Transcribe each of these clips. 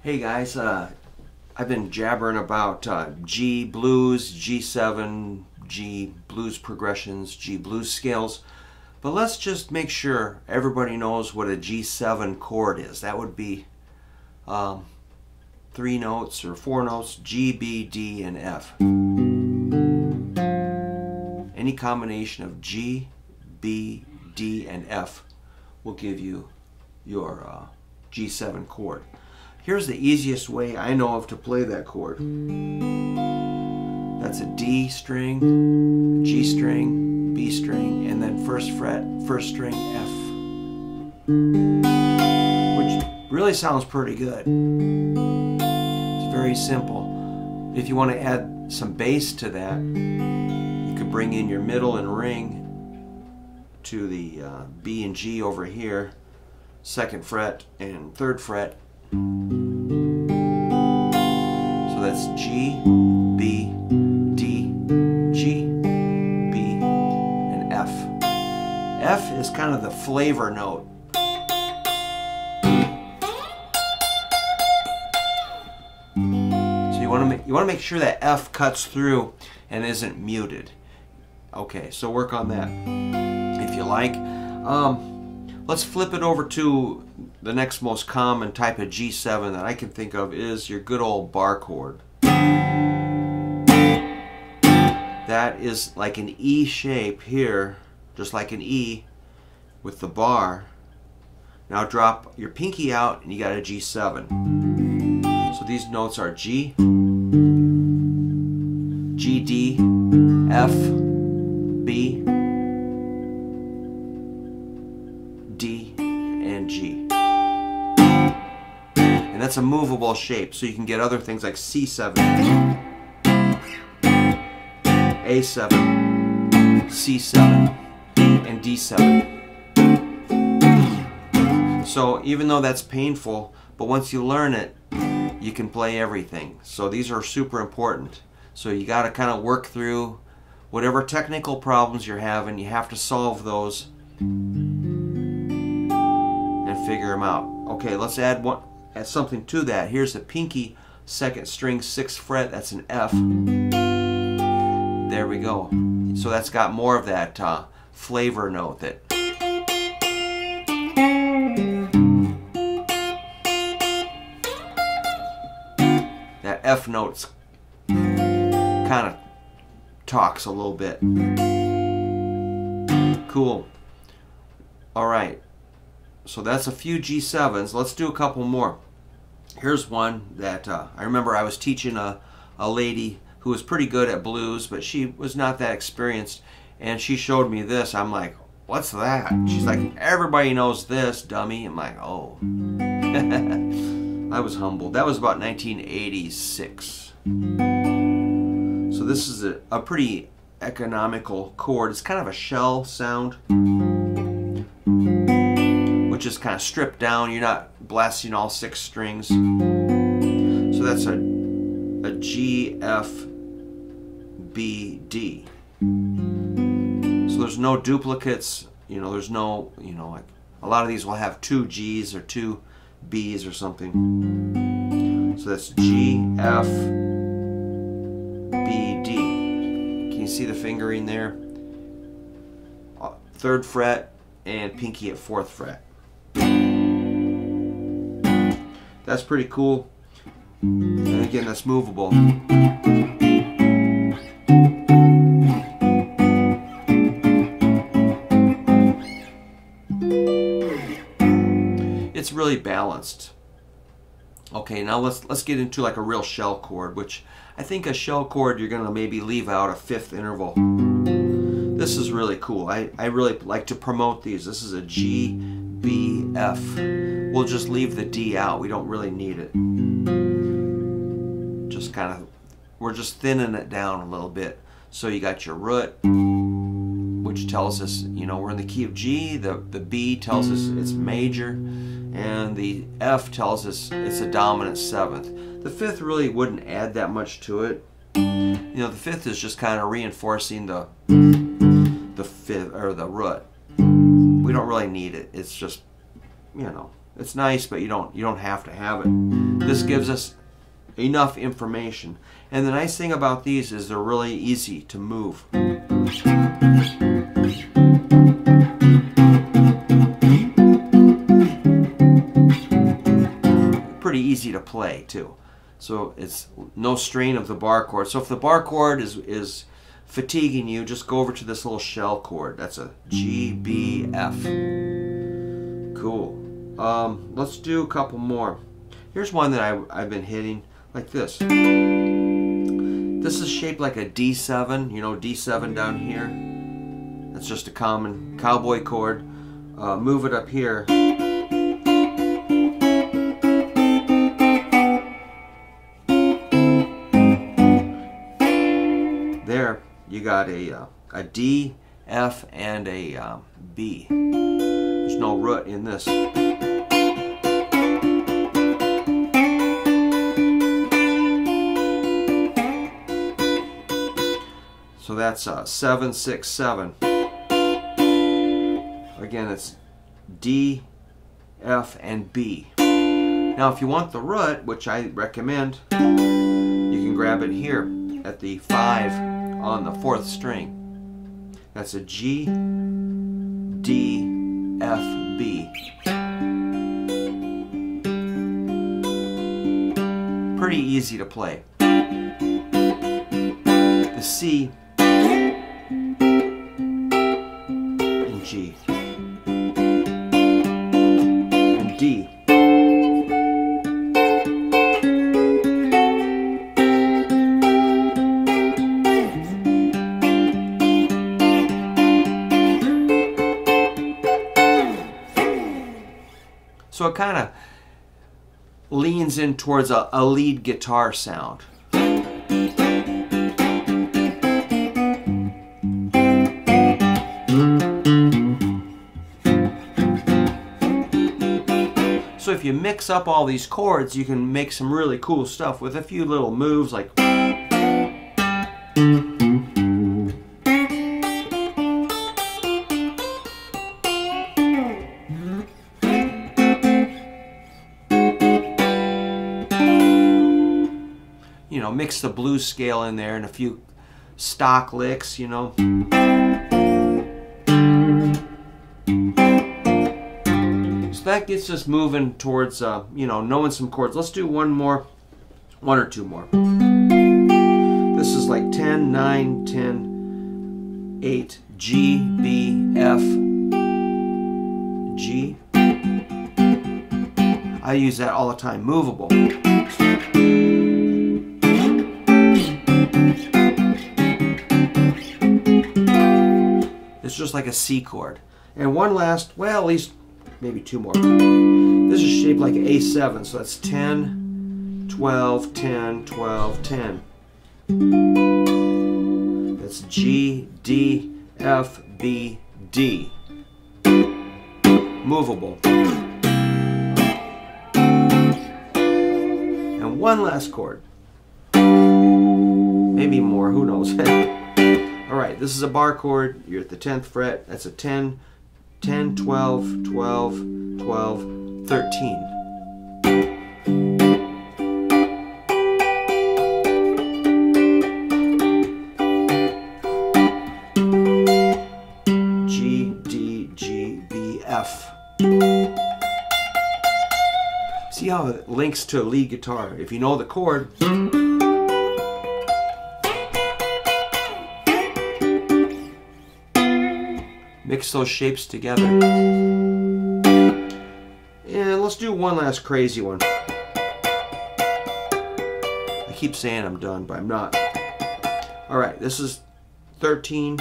Hey guys, I've been jabbering about G blues, G7, G blues progressions, G blues scales, but let's just make sure everybody knows what a G7 chord is. That would be 3 notes or 4 notes, G, B, D, and F. Any combination of G, B, D, and F will give you your G7 chord. Here's the easiest way I know of to play that chord. That's a D string, G string, B string, and then first fret, first string, F. Which really sounds pretty good. It's very simple. If you want to add some bass to that, you could bring in your middle and ring to the B and G over here, 2nd fret and 3rd fret. So that's G, B, D, G, B, and F. F is kind of the flavor note. So you want to make sure that F cuts through and isn't muted. Okay, so work on that if you like. Let's flip it over to the next most common type of G7 that I can think of is your good old bar chord. That is like an E shape here, just like an E with the bar. Now drop your pinky out and you got a G7. So these notes are G, G, D, F, B, D, and G. And that's a movable shape, so you can get other things like C7, A7, C7, and D7. So even though that's painful, but once you learn it, you can play everything. So these are super important. So you got to kind of work through whatever technical problems you're having. You have to solve those and figure them out. Okay, let's add something to that. Here's the pinky, 2nd string, 6th fret. That's an F. There we go. So that's got more of that flavor note. That F note's kind of talks a little bit. Cool. All right. So that's a few G7s. Let's do a couple more. Here's one that I remember I was teaching a lady who was pretty good at blues, but she was not that experienced, and she showed me this. I'm like, what's that? She's like, everybody knows this, dummy. I'm like, oh. I was humbled. That was about 1986. So this is a pretty economical chord. It's kind of a shell sound, which is kind of stripped down. You're not blasting all 6 strings. So that's a G, F, B, D. So there's no duplicates. You know, there's no, like a lot of these will have 2 G's or 2 B's or something. So that's G, F, B, D. Can you see the fingering there? 3rd fret and pinky at 4th fret. That's pretty cool. And again, that's movable. It's really balanced. Okay, now let's get into like a real shell chord, which I think a shell chord you're gonna maybe leave out a 5th interval. This is really cool. I really like to promote these. This is a G, B, F. We'll just leave the D out. We don't really need it. Just kind of, we're just thinning it down a little bit. So you got your root, which tells us, we're in the key of G. The B tells us it's major, and the F tells us it's a dominant 7th. The 5th really wouldn't add that much to it. The 5th is just kind of reinforcing the 5th or the root. We don't really need it. It's just, It's nice, but you don't have to have it. This gives us enough information. And the nice thing about these is they're really easy to move. Pretty easy to play too. So it's no strain of the bar chord. So if the bar chord is fatiguing you, just go over to this little shell chord. That's a G, B, F. Cool. Let's do a couple more. Here's one that I've been hitting like this. This is shaped like a D7, you know, D7 down here. That's just a common cowboy chord. Move it up here. There, you got a D, F, and a B. There's no root in this. So that's 7, 6, 7. Again, it's D, F, and B. Now, if you want the root, which I recommend, you can grab it here at the 5 on the 4th string. That's a G, D, F, B. Pretty easy to play. The C and G and D. So it kind of leans in towards a lead guitar sound. So if you mix up all these chords, you can make some really cool stuff with a few little moves like... You know, mix the blues scale in there and a few stock licks, you know. So that gets us moving towards, you know, knowing some chords. Let's do one or two more. This is like 10, 9, 10, 8, G, B, F, G. I use that all the time, movable. It's just like a C chord. And one last, well, at least maybe two more. This is shaped like an A7, so that's 10, 12, 10, 12, 10. That's G, D, F, B, D. Movable. And one last chord. Maybe more, who knows. Alright, this is a bar chord. You're at the 10th fret. That's a 10, 10, 12, 12, 12, 13. G, D, G, B, F. See how it links to a lead guitar. If you know the chord, mix those shapes together. And let's do one last crazy one. I keep saying I'm done, but I'm not. Alright, this is 13,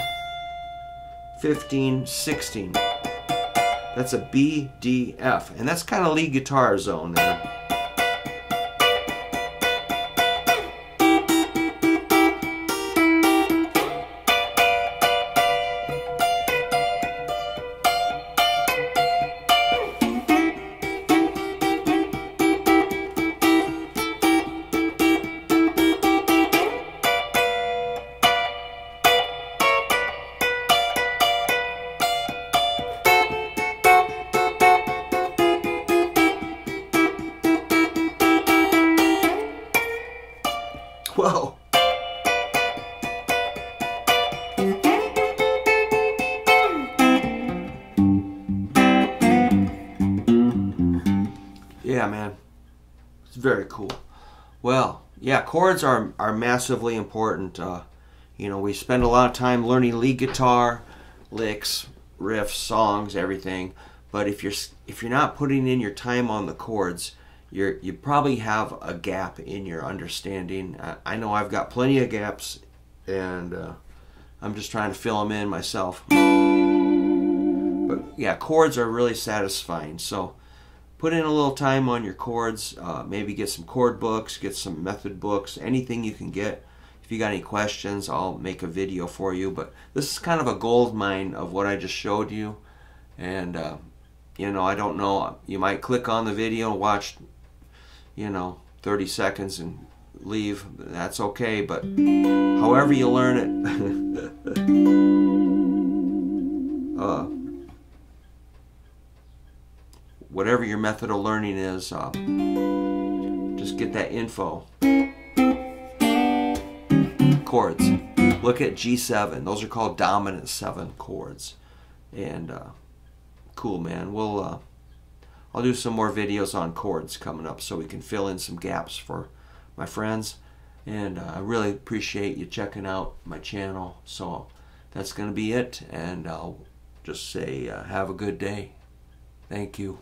15, 16. That's a B, D, F. And that's kind of lead guitar zone there. Whoa. Yeah, man. It's very cool. Well, yeah, chords are massively important. You know, we spend a lot of time learning lead guitar, licks, riffs, songs, everything. But if you're not putting in your time on the chords, you probably have a gap in your understanding. I know I've got plenty of gaps, and I'm just trying to fill them in myself. But yeah, chords are really satisfying. So put in a little time on your chords. Maybe get some chord books, get some method books, anything you can get. If you got any questions, I'll make a video for you. But this is kind of a gold mine of what I just showed you. And, you know, I don't know. You might click on the video and watch, you know, 30 seconds and leave. That's okay. But however you learn it, whatever your method of learning is, just get that info. Chords. Look at G7. Those are called dominant 7 chords. And cool, man. I'll do some more videos on chords coming up so we can fill in some gaps for my friends. And I really appreciate you checking out my channel. So that's going to be it. And I'll just say have a good day. Thank you.